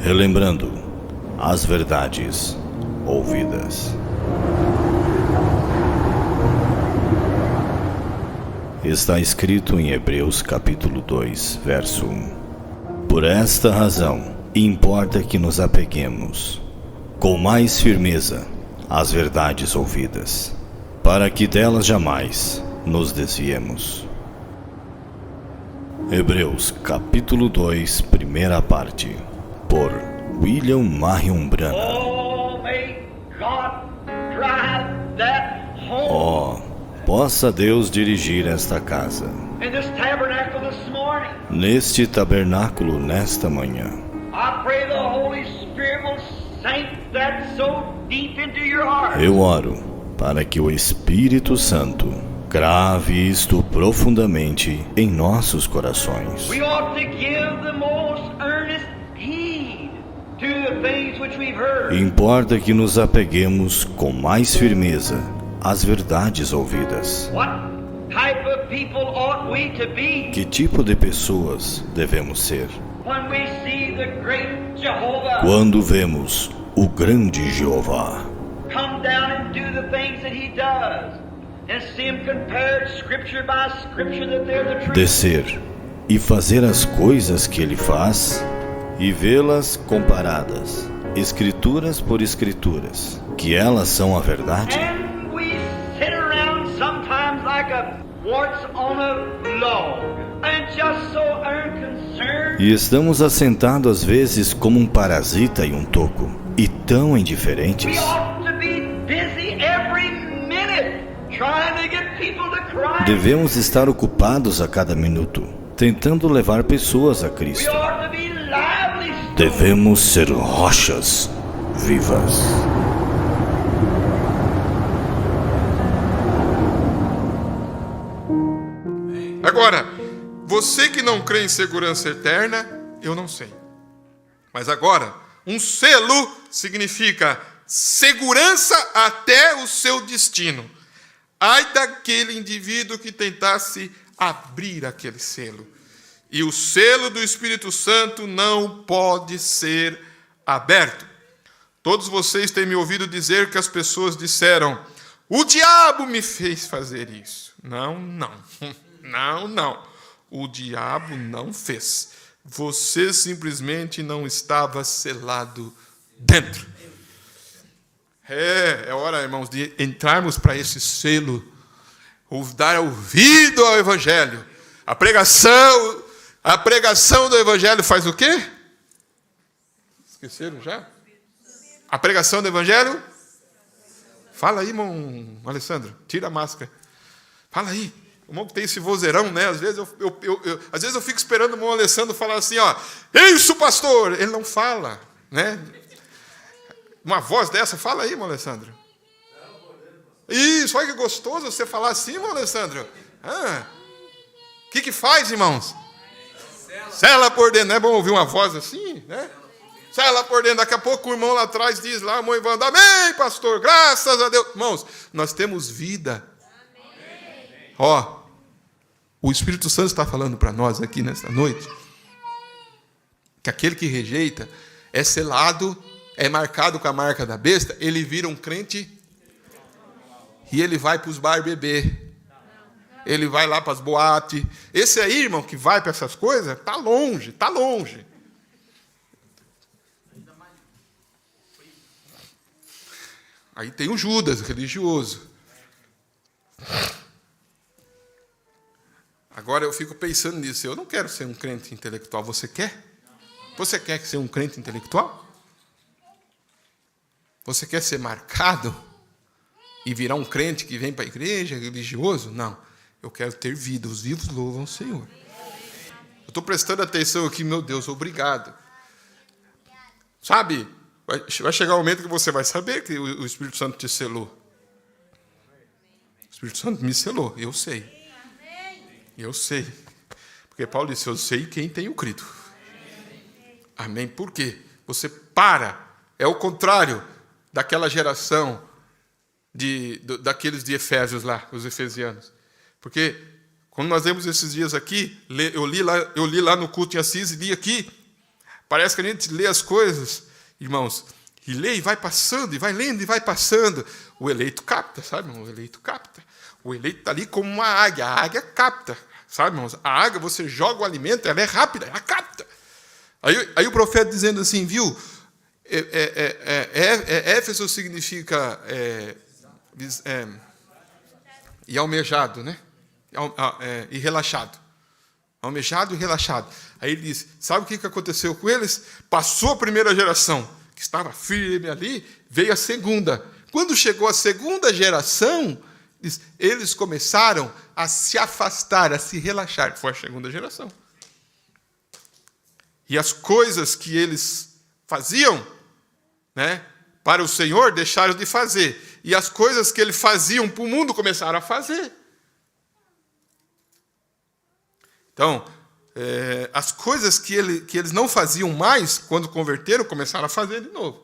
relembrando as verdades ouvidas. Está escrito em Hebreus capítulo 2, verso 1. Por esta razão, importa que nos apeguemos com mais firmeza às verdades ouvidas, para que delas jamais nos desviemos. Hebreus capítulo 2, primeira parte, por William Marion Branham. Possa Deus dirigir esta casa, neste tabernáculo nesta manhã. Eu oro para que o Espírito Santo grave isto profundamente em nossos corações. Importa que nos apeguemos com mais firmeza às verdades ouvidas. Que tipo de pessoas devemos ser quando vemos o grande Jeová descer e fazer as coisas que ele faz e vê-las comparadas, escrituras por escrituras, que elas são a verdade? E estamos assentados às vezes como um parasita em um toco, e tão indiferentes. Devemos estar ocupados a cada minuto, tentando levar pessoas a Cristo. Devemos ser rochas vivas. Agora, você que não crê em segurança eterna, eu não sei. Mas agora, um selo significa segurança até o seu destino. Ai daquele indivíduo que tentasse abrir aquele selo. E o selo do Espírito Santo não pode ser aberto. Todos vocês têm me ouvido dizer que as pessoas disseram: o diabo me fez fazer isso. Não. Não. O diabo não fez. Você simplesmente não estava selado dentro. É hora, irmãos, de entrarmos para esse selo, dar ouvido ao Evangelho. A pregação do Evangelho faz o quê? Esqueceram já? A pregação do Evangelho? Fala aí, irmão Alessandro. Tira a máscara. Fala aí. O irmão que tem esse vozeirão, né? Às vezes eu fico esperando o irmão Alessandro falar assim, ó. Isso, pastor! Ele não fala, né? Uma voz dessa, fala aí, irmão Alessandro. Isso, olha que gostoso você falar assim, irmão Alessandro. O que faz, irmãos? Sela por dentro. Não é bom ouvir uma voz assim, né? Sela por dentro. Daqui a pouco o irmão lá atrás diz lá, a mãe vai andar, amém, pastor, graças a Deus. Irmãos, nós temos vida. O Espírito Santo está falando para nós aqui nesta noite que aquele que rejeita é selado, é marcado com a marca da besta, ele vira um crente e ele vai para os bar beber. Ele vai lá para as boates. Esse aí, irmão, que vai para essas coisas, está longe. Aí tem o Judas, religioso. Agora eu fico pensando nisso. Eu não quero ser um crente intelectual. Você quer? Você quer ser um crente intelectual? Você quer ser marcado e virar um crente que vem para a igreja, religioso? Não. Eu quero ter vida. Os vivos louvam o Senhor. Eu estou prestando atenção aqui, meu Deus, obrigado. Sabe, vai chegar um momento que você vai saber que o Espírito Santo te selou. O Espírito Santo me selou, eu sei. Porque Paulo disse, eu sei quem tenho crido. Amém. Por quê? Você é o contrário daquela geração daqueles de Efésios lá, os efesianos. Porque quando nós vemos esses dias aqui, eu li lá no culto em Assis e li aqui, Parece que a gente lê as coisas, irmãos, e lê e vai passando, e vai lendo e vai passando. O eleito capta, sabe, irmão? O eleito capta. O eleito está ali como uma águia. A águia capta, sabe, irmãos? A águia, você joga o alimento, ela é rápida, ela capta. Aí o profeta dizendo assim, viu? Éfeso significa e almejado, né? E relaxado. Almejado e relaxado. Aí ele diz, sabe o que aconteceu com eles? Passou a primeira geração, que estava firme ali, veio a segunda. Quando chegou a segunda geração, eles começaram a se afastar, a se relaxar. Foi a segunda geração. E as coisas que eles faziam, né, para o Senhor, deixaram de fazer. E as coisas que eles faziam para o mundo, começaram a fazer. Então, as coisas que eles não faziam mais, quando converteram, começaram a fazer de novo.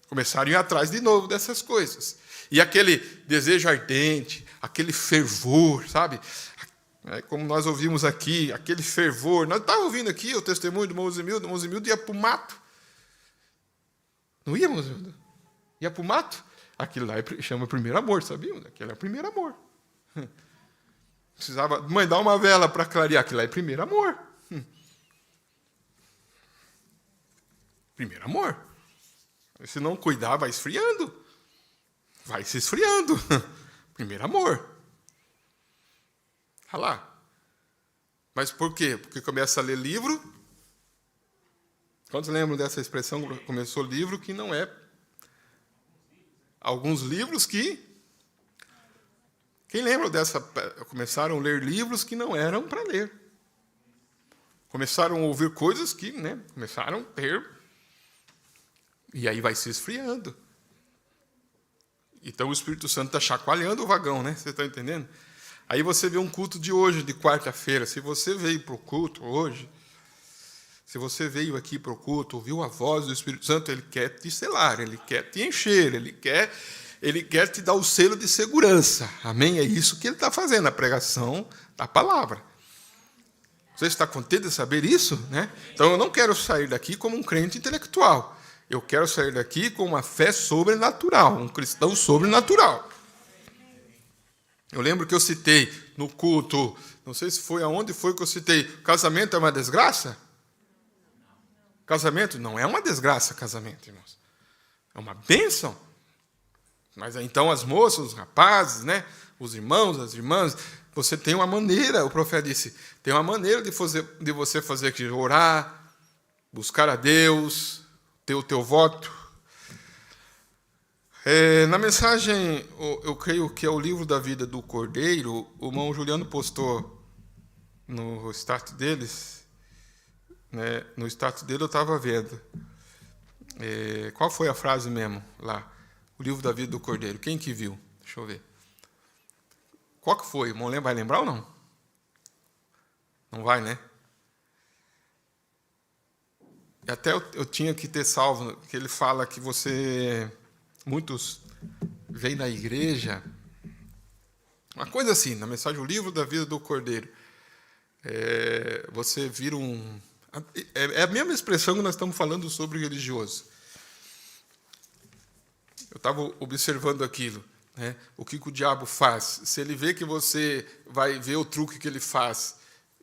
Começaram a ir atrás de novo dessas coisas. E aquele desejo ardente, aquele fervor, sabe? Como nós ouvimos aqui, aquele fervor. Nós estávamos ouvindo aqui o testemunho do irmão Zimildo. O irmão Zimildo ia para o mato. Não ia, irmão Zimildo? Ia para o mato? Aquilo lá chama primeiro amor, sabia? Aquilo é o primeiro amor. Precisava mandar uma vela para clarear. Aquilo lá é primeiro amor. Primeiro amor. Se não cuidar, vai esfriando. Vai se esfriando. Primeiro amor. Olha lá. Mas por quê? Porque começa a ler livro. Quantos lembram dessa expressão? Começou livro que não é. Alguns livros que... Quem lembra dessa? Começaram a ler livros que não eram para ler. Começaram a ouvir coisas que, né, começaram a ter. E aí vai se esfriando. Então o Espírito Santo está chacoalhando o vagão, né? Você está entendendo? Aí você vê um culto de hoje, de quarta-feira. Se você veio para o culto hoje, se você veio aqui para o culto, ouviu a voz do Espírito Santo, ele quer te selar, ele quer te encher, ele quer te dar o selo de segurança. Amém? É isso que ele está fazendo, a pregação da palavra. Você está contente de saber isso? Né? Então eu não quero sair daqui como um crente intelectual. Eu quero sair daqui com uma fé sobrenatural, um cristão sobrenatural. Eu lembro que eu citei no culto, não sei se foi aonde foi que eu citei, casamento é uma desgraça? Casamento não é uma desgraça, casamento, irmãos. É uma bênção. Mas então as moças, os rapazes, né, os irmãos, as irmãs, você tem uma maneira, o profeta disse, tem uma maneira de você fazer que orar, buscar a Deus, ter o teu voto. Na mensagem, eu creio que é o livro da vida do Cordeiro, o irmão Juliano postou no status deles, né, no status dele eu estava vendo. Qual foi a frase mesmo lá? O livro da vida do Cordeiro. Quem que viu? Deixa eu ver. Qual que foi? O irmão vai lembrar ou não? Não vai, né? E até eu tinha que ter salvo, que ele fala que muitos vêm na igreja, uma coisa assim, na mensagem, o livro da vida do Cordeiro. Você vira um... É a mesma expressão que nós estamos falando sobre religioso. Eu estava observando aquilo, né? O que o diabo faz. Se ele vê que você vai ver o truque que ele faz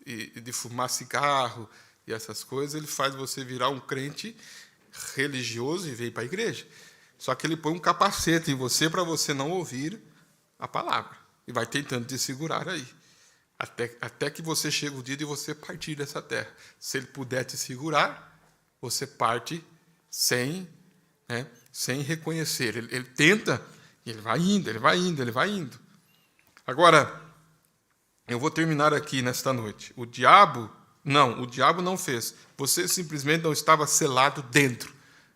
de fumar cigarro e essas coisas, ele faz você virar um crente religioso e vir para a igreja. Só que ele põe um capacete em você para você não ouvir a palavra. E vai tentando te segurar aí. Até que você chega o dia de você partir dessa terra. Se ele puder te segurar, você parte sem reconhecer. Ele tenta, e ele vai indo, ele vai indo, ele vai indo. Agora, eu vou terminar aqui nesta noite. O diabo não fez. Você simplesmente não estava selado dentro.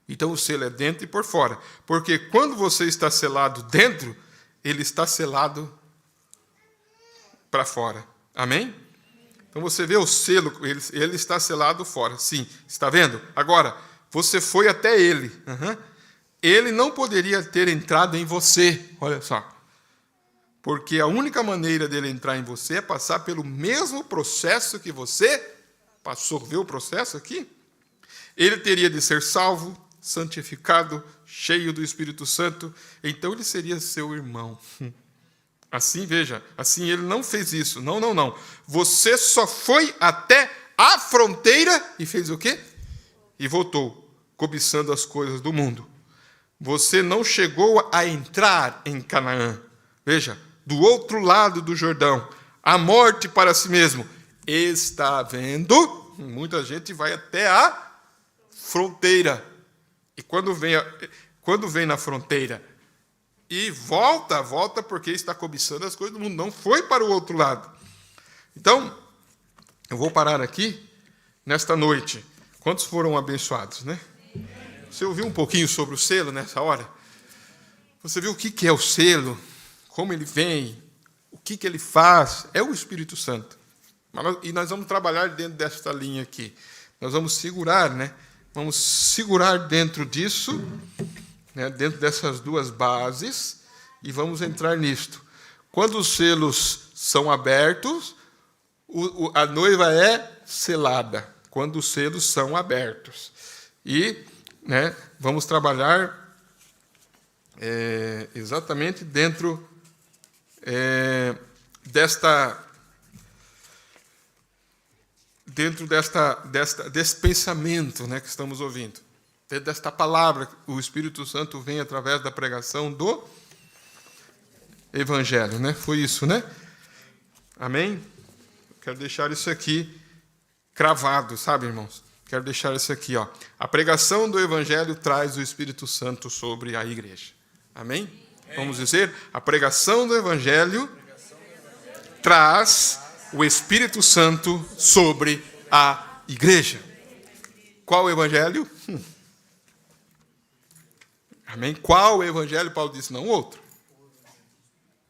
Então o selo é dentro e por fora. Porque quando você está selado dentro, ele está selado para fora. Amém? Então você vê o selo, ele está selado fora. Sim, está vendo? Agora, você foi até ele. Ele não poderia ter entrado em você. Olha só. Porque a única maneira dele entrar em você é passar pelo mesmo processo que você passou. Vê o processo aqui? Ele teria de ser salvo, santificado, cheio do Espírito Santo, então ele seria seu irmão. Assim, veja, assim ele não fez isso. Não. Você só foi até a fronteira e fez o quê? E voltou, cobiçando as coisas do mundo. Você não chegou a entrar em Canaã. Veja, do outro lado do Jordão, a morte para si mesmo. Está vendo? Muita gente vai até a fronteira. E quando vem na fronteira e volta porque está cobiçando as coisas do mundo. Não foi para o outro lado. Então, eu vou parar aqui nesta noite. Quantos foram abençoados, né? Você ouviu um pouquinho sobre o selo nessa hora? Você viu o que é o selo? Como ele vem? O que ele faz? É o Espírito Santo. E nós vamos trabalhar dentro desta linha aqui. Nós vamos segurar, né? Vamos segurar dentro disso, né? Dentro dessas duas bases, e vamos entrar nisto. Quando os selos são abertos, a noiva é selada. Quando os selos são abertos. E, né, vamos trabalhar exatamente dentro desse pensamento, né, que estamos ouvindo. Dentro desta palavra, o Espírito Santo vem através da pregação do Evangelho, né? Foi isso, né? Amém? Quero deixar isso aqui cravado, sabe, irmãos? Quero deixar isso aqui, ó. A pregação do Evangelho traz o Espírito Santo sobre a igreja. Amém? Vamos dizer, a pregação do Evangelho traz o Espírito Santo sobre a igreja. Qual o Evangelho? Amém? Qual o Evangelho? Paulo disse, não outro.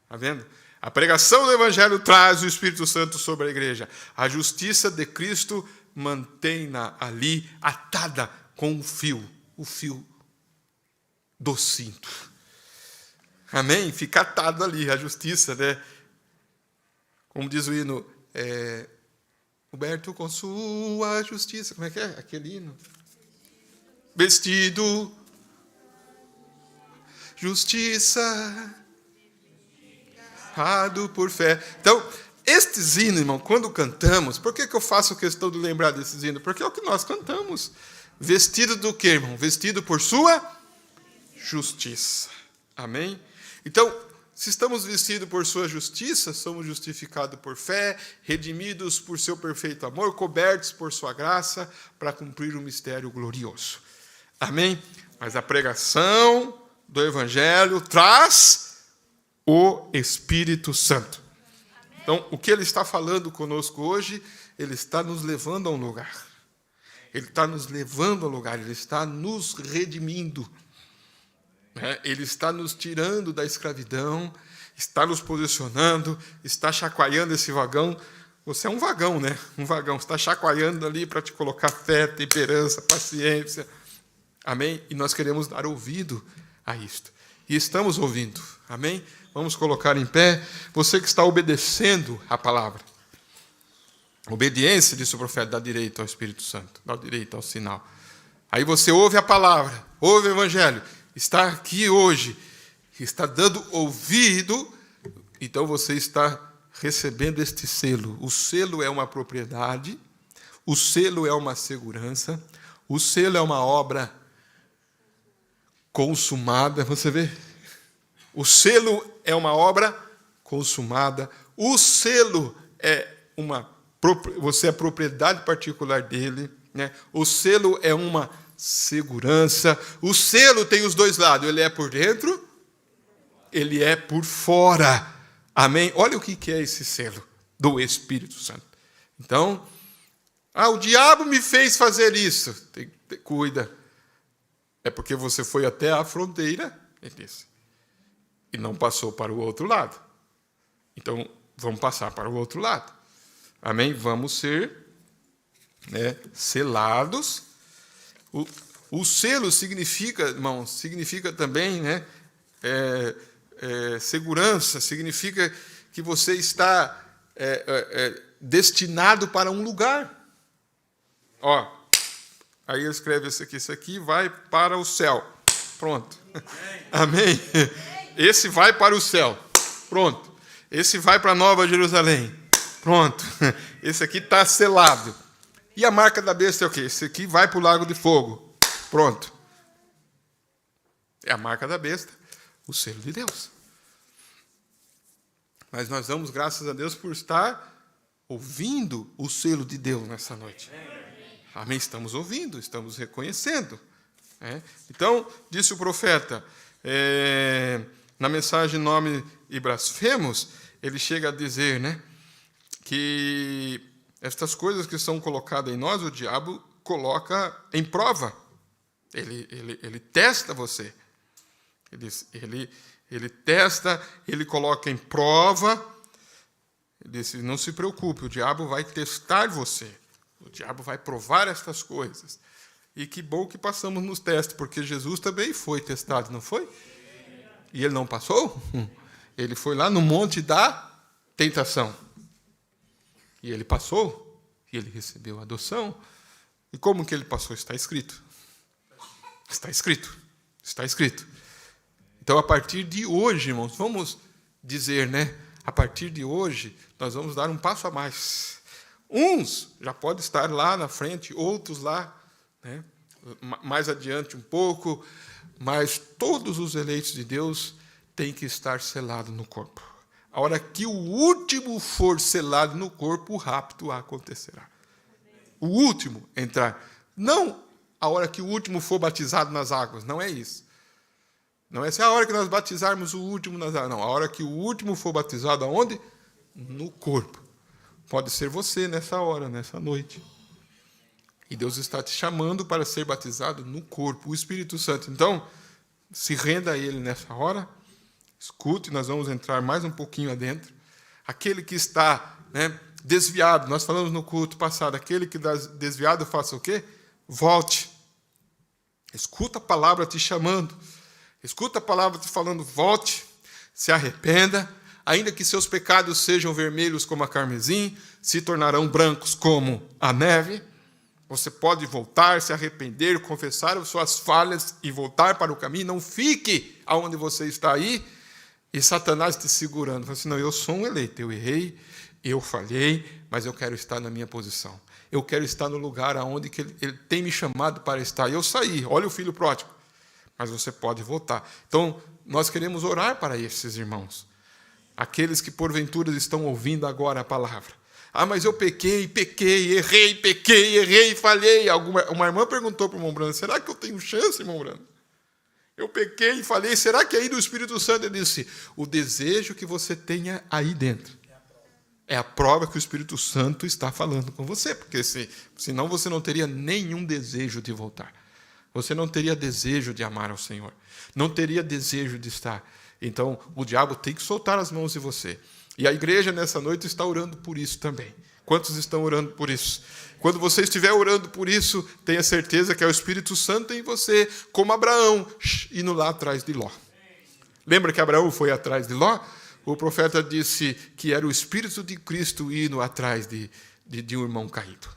Está vendo? A pregação do Evangelho traz o Espírito Santo sobre a igreja. A justiça de Cristo mantém-na ali atada com o fio do cinto. Amém? Fica atado ali, a justiça, né? Como diz o hino, coberto com sua justiça. Como é que é? Aquele hino. Vestido, justiça, por fé. Então, estes hinos, irmão, quando cantamos, por que eu faço questão de lembrar desses hinos? Porque é o que nós cantamos. Vestido do quê, irmão? Vestido por sua justiça. Amém? Então, se estamos vestidos por sua justiça, somos justificados por fé, redimidos por seu perfeito amor, cobertos por sua graça, para cumprir o mistério glorioso. Amém? Mas a pregação do Evangelho traz o Espírito Santo. Então, o que ele está falando conosco hoje, ele está nos levando a um lugar. Ele está nos levando a um lugar, ele está nos redimindo. Ele está nos tirando da escravidão, está nos posicionando, está chacoalhando esse vagão. Você é um vagão, né? Um vagão. Você está chacoalhando ali para te colocar fé, temperança, paciência. Amém? E nós queremos dar ouvido a isto. E estamos ouvindo. Amém? Vamos colocar em pé. Você que está obedecendo a palavra. Obediência, disse o profeta, dá direito ao Espírito Santo, dá direito ao sinal. Aí você ouve a palavra, ouve o Evangelho, está aqui hoje, está dando ouvido, então você está recebendo este selo. O selo é uma propriedade, o selo é uma segurança, o selo é uma obra consumada, você vê? O selo é uma obra consumada, o selo você é propriedade particular dele, né? O selo é uma segurança. O selo tem os dois lados. Ele é por dentro, ele é por fora. Amém? Olha o que é esse selo do Espírito Santo. Então, o diabo me fez fazer isso. Cuida. É porque você foi até a fronteira, e não passou para o outro lado. Então, vamos passar para o outro lado. Amém? Vamos ser, né, selados. O selo significa, irmãos, significa também, né, segurança, significa que você está destinado para um lugar. Aí ele escreve esse aqui vai para o céu. Pronto. Amém? Esse vai para o céu. Pronto. Esse vai para Nova Jerusalém. Pronto. Esse aqui está selado. E a marca da besta é o quê? Esse aqui vai para o lago de fogo. Pronto. É a marca da besta, o selo de Deus. Mas nós damos graças a Deus por estar ouvindo o selo de Deus nessa noite. Amém? Estamos ouvindo, estamos reconhecendo. Então, disse o profeta, na mensagem Nome e Blasfemos, ele chega a dizer, que estas coisas que são colocadas em nós, o diabo coloca em prova. Ele testa você. Ele testa, ele coloca em prova. Ele disse, não se preocupe, o diabo vai testar você. O diabo vai provar estas coisas. E que bom que passamos nos testes, porque Jesus também foi testado, não foi? E ele não passou? Ele foi lá no monte da tentação. E ele passou, e ele recebeu a adoção. E como que ele passou? Está escrito. Está escrito. Está escrito. Então, a partir de hoje, irmãos, vamos dizer, a partir de hoje, nós vamos dar um passo a mais. Uns já podem estar lá na frente, outros lá, mais adiante um pouco, mas todos os eleitos de Deus têm que estar selados no corpo. A hora que o último for selado no corpo, o rapto acontecerá. O último entrar. Não a hora que o último for batizado nas águas, não é isso. Não é essa a hora que nós batizarmos o último nas águas, não. A hora que o último for batizado aonde? No corpo. Pode ser você nessa hora, nessa noite. E Deus está te chamando para ser batizado no corpo, o Espírito Santo. Então, se renda a Ele nessa hora. Escute, nós vamos entrar mais um pouquinho adentro. Aquele que está desviado, nós falamos no culto passado, aquele que está desviado, faça o quê? Volte. Escuta a palavra te chamando. Escuta a palavra te falando, volte, se arrependa. Ainda que seus pecados sejam vermelhos como a carmesim, se tornarão brancos como a neve. Você pode voltar, se arrepender, confessar as suas falhas e voltar para o caminho. Não fique aonde você está aí e Satanás te segurando. Fala assim, não, eu sou um eleito, eu errei, eu falhei, mas eu quero estar na minha posição. Eu quero estar no lugar aonde que ele tem me chamado para estar. E eu saí, olha o filho pródigo. Mas você pode voltar. Então, nós queremos orar para esses irmãos. Aqueles que porventura estão ouvindo agora a palavra. Ah, mas eu pequei, errei, falhei. Uma irmã perguntou para o irmão Brando, será que eu tenho chance, irmão Brando? Eu pequei e falei, será que aí do Espírito Santo? Ele disse, o desejo que você tenha aí dentro é a prova que o Espírito Santo está falando com você, porque senão você não teria nenhum desejo de voltar. Você não teria desejo de amar ao Senhor. Não teria desejo de estar. Então, o diabo tem que soltar as mãos de você. E a igreja, nessa noite, está orando por isso também. Quantos estão orando por isso? Quando você estiver orando por isso, tenha certeza que é o Espírito Santo em você, como Abraão, indo lá atrás de Ló. Lembra que Abraão foi atrás de Ló? O profeta disse que era o Espírito de Cristo indo atrás de um irmão caído.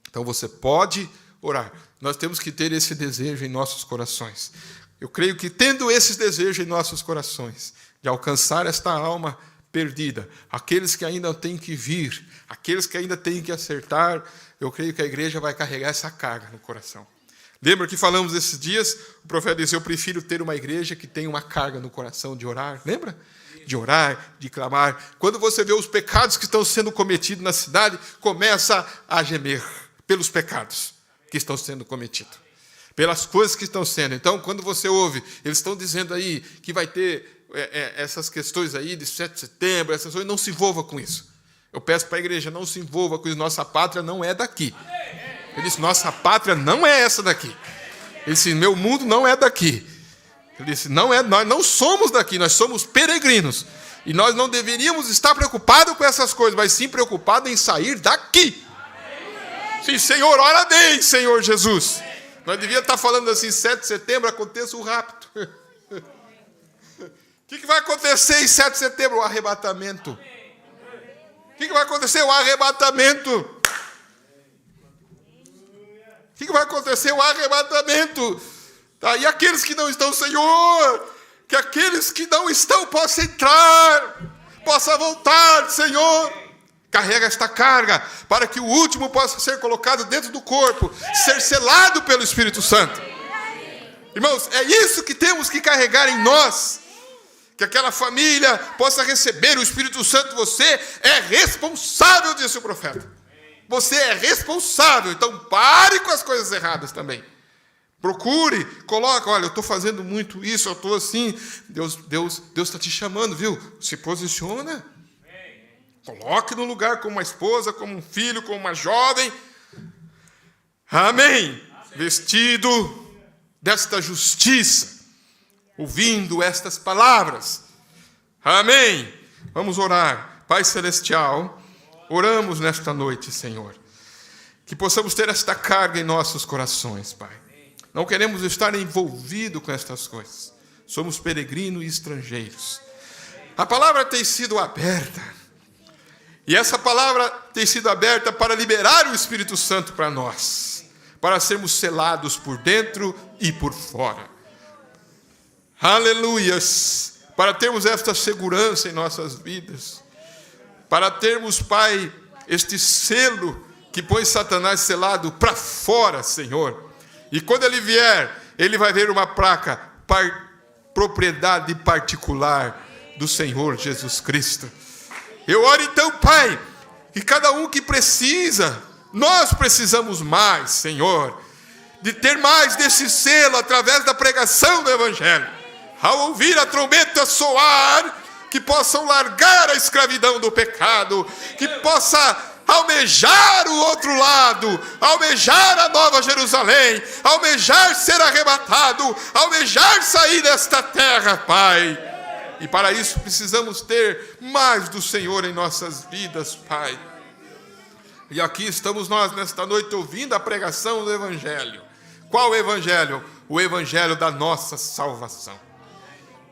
Então, você pode orar. Nós temos que ter esse desejo em nossos corações. Eu creio que tendo esse desejo em nossos corações, de alcançar esta alma perdida, aqueles que ainda têm que vir, aqueles que ainda têm que acertar, eu creio que a igreja vai carregar essa carga no coração. Lembra que falamos esses dias? O profeta disse, eu prefiro ter uma igreja que tem uma carga no coração de orar. Lembra? De orar, de clamar. Quando você vê os pecados que estão sendo cometidos na cidade, começa a gemer pelos pecados que estão sendo cometidos. Pelas coisas que estão sendo. Então, quando você ouve, eles estão dizendo aí que vai ter essas questões aí de 7 de setembro, essas coisas, não se envolva com isso. Eu peço para a igreja, não se envolva com isso. Nossa pátria não é daqui. Ele disse, nossa pátria não é essa daqui. Ele disse, meu mundo não é daqui. Ele disse, nós não somos daqui, nós somos peregrinos. E nós não deveríamos estar preocupados com essas coisas, mas sim preocupados em sair daqui. Sim, Senhor, ora bem, Senhor Jesus. Nós devíamos estar falando assim, 7 de setembro aconteça o rapto. O que vai acontecer em 7 de setembro? O arrebatamento. O que vai acontecer? O arrebatamento. O que vai acontecer? O arrebatamento. Tá? E aqueles que não estão, Senhor, que aqueles que não estão possam entrar, possam voltar, Senhor. Carrega esta carga para que o último possa ser colocado dentro do corpo, ser selado pelo Espírito Santo. Irmãos, é isso que temos que carregar em nós. Que aquela família possa receber o Espírito Santo. Você é responsável, disse o profeta. Você é responsável. Então pare com as coisas erradas também. Procure, coloca, olha, eu estou fazendo muito isso, eu estou assim. Deus está te chamando, viu? Se posiciona. Coloque no lugar como uma esposa, como um filho, como uma jovem. Amém. Vestido desta justiça, ouvindo estas palavras. Amém. Vamos orar. Pai Celestial, oramos nesta noite, Senhor, que possamos ter esta carga em nossos corações, Pai. Não queremos estar envolvidos com estas coisas. Somos peregrinos e estrangeiros. A palavra tem sido aberta. E essa palavra tem sido aberta para liberar o Espírito Santo para nós. Para sermos selados por dentro e por fora. Aleluias! Para termos esta segurança em nossas vidas. Para termos, Pai, este selo que põe Satanás selado para fora, Senhor. E quando ele vier, ele vai ver uma placa, propriedade particular do Senhor Jesus Cristo. Eu oro então, Pai, que cada um que precisa, nós precisamos mais, Senhor, de ter mais desse selo através da pregação do Evangelho. Ao ouvir a trombeta soar, que possam largar a escravidão do pecado, que possa almejar o outro lado, almejar a Nova Jerusalém, almejar ser arrebatado, almejar sair desta terra, Pai. E para isso precisamos ter mais do Senhor em nossas vidas, Pai. E aqui estamos nós nesta noite ouvindo a pregação do Evangelho. Qual Evangelho? O Evangelho da nossa salvação.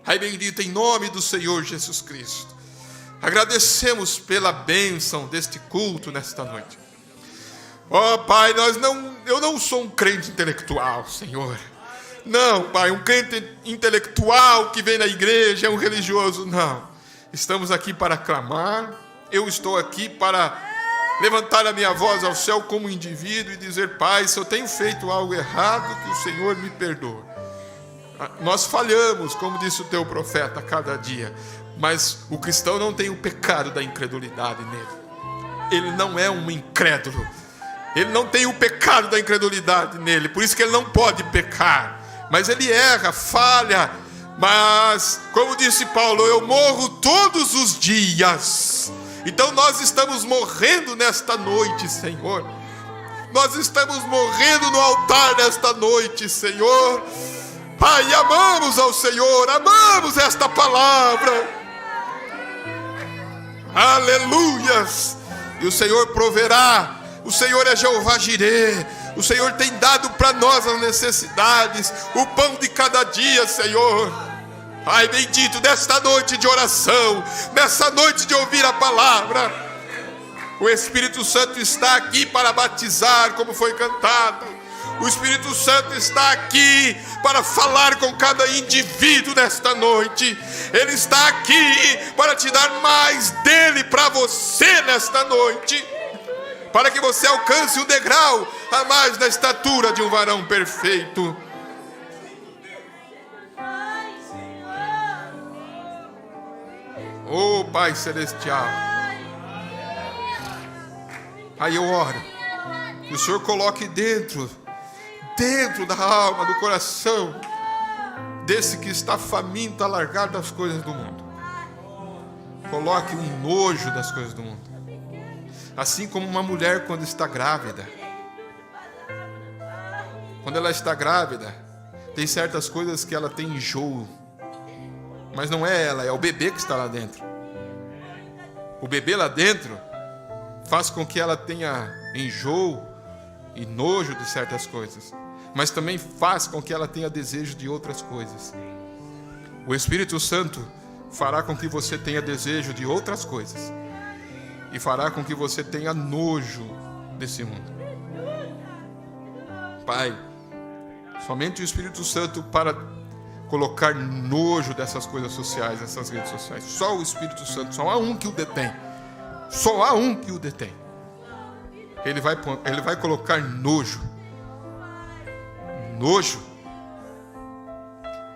Pai bendito, em nome do Senhor Jesus Cristo. Agradecemos pela bênção deste culto nesta noite. Ó Pai, eu não sou um crente intelectual, Senhor. Não, Pai, um crente intelectual que vem na igreja, é um religioso, não. Estamos aqui para clamar. Eu estou aqui para levantar a minha voz ao céu como indivíduo e dizer, Pai, se eu tenho feito algo errado, que o Senhor me perdoe. Nós falhamos, como disse o teu profeta, a cada dia. Mas o cristão não tem o pecado da incredulidade nele. Ele não é um incrédulo. Ele não tem o pecado da incredulidade nele. Por isso que ele não pode pecar. Mas ele erra, falha. Mas, como disse Paulo, eu morro todos os dias. Então nós estamos morrendo nesta noite, Senhor. Nós estamos morrendo no altar nesta noite, Senhor. Pai, amamos ao Senhor, amamos esta palavra. Aleluias! E o Senhor proverá. O Senhor é Jeová Jirê. O Senhor tem dado para nós as necessidades, o pão de cada dia, Senhor. Pai bendito, nesta noite de oração, nessa noite de ouvir a palavra, o Espírito Santo está aqui para batizar, como foi cantado. O Espírito Santo está aqui para falar com cada indivíduo nesta noite. Ele está aqui para te dar mais dele para você nesta noite. Para que você alcance um degrau a mais na estatura de um varão perfeito. Oh Pai Celestial. Aí eu oro. Que o Senhor coloque dentro da alma, do coração desse que está faminto a largar das coisas do mundo. Coloque um nojo das coisas do mundo. Assim como uma mulher quando está grávida. Quando ela está grávida, tem certas coisas que ela tem enjoo. Mas não é ela, é o bebê que está lá dentro. O bebê lá dentro faz com que ela tenha enjoo e nojo de certas coisas. Mas também faz com que ela tenha desejo de outras coisas. O Espírito Santo fará com que você tenha desejo de outras coisas. E fará com que você tenha nojo desse mundo. Pai, somente o Espírito Santo para colocar nojo dessas coisas sociais, dessas redes sociais. Só o Espírito Santo, só há um que o detém. Só há um que o detém. Ele vai colocar nojo. Nojo.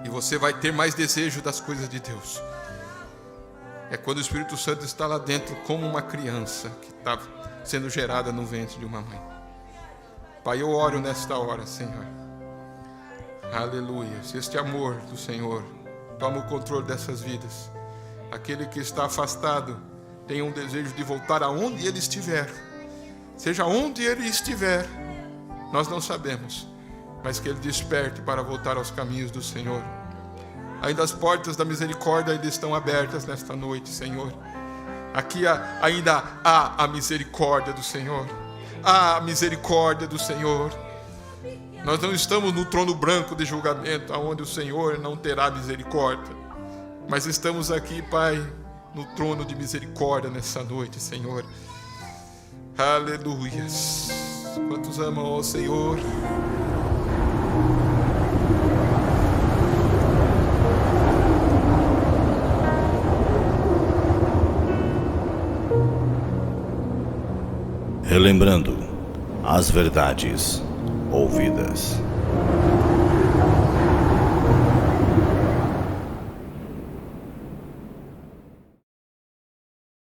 E você vai ter mais desejo das coisas de Deus. É quando o Espírito Santo está lá dentro como uma criança que está sendo gerada no ventre de uma mãe. Pai, eu oro nesta hora, Senhor. Aleluia. Se este amor do Senhor toma o controle dessas vidas. Aquele que está afastado tem um desejo de voltar aonde ele estiver. Seja onde ele estiver, nós não sabemos, mas que ele desperte para voltar aos caminhos do Senhor. Ainda as portas da misericórdia ainda estão abertas nesta noite, Senhor. Aqui ainda há a misericórdia do Senhor. Há a misericórdia do Senhor. Nós não estamos no trono branco de julgamento, onde o Senhor não terá misericórdia. Mas estamos aqui, Pai, no trono de misericórdia nessa noite, Senhor. Aleluias. Quantos amam ao Senhor? Relembrando as verdades ouvidas.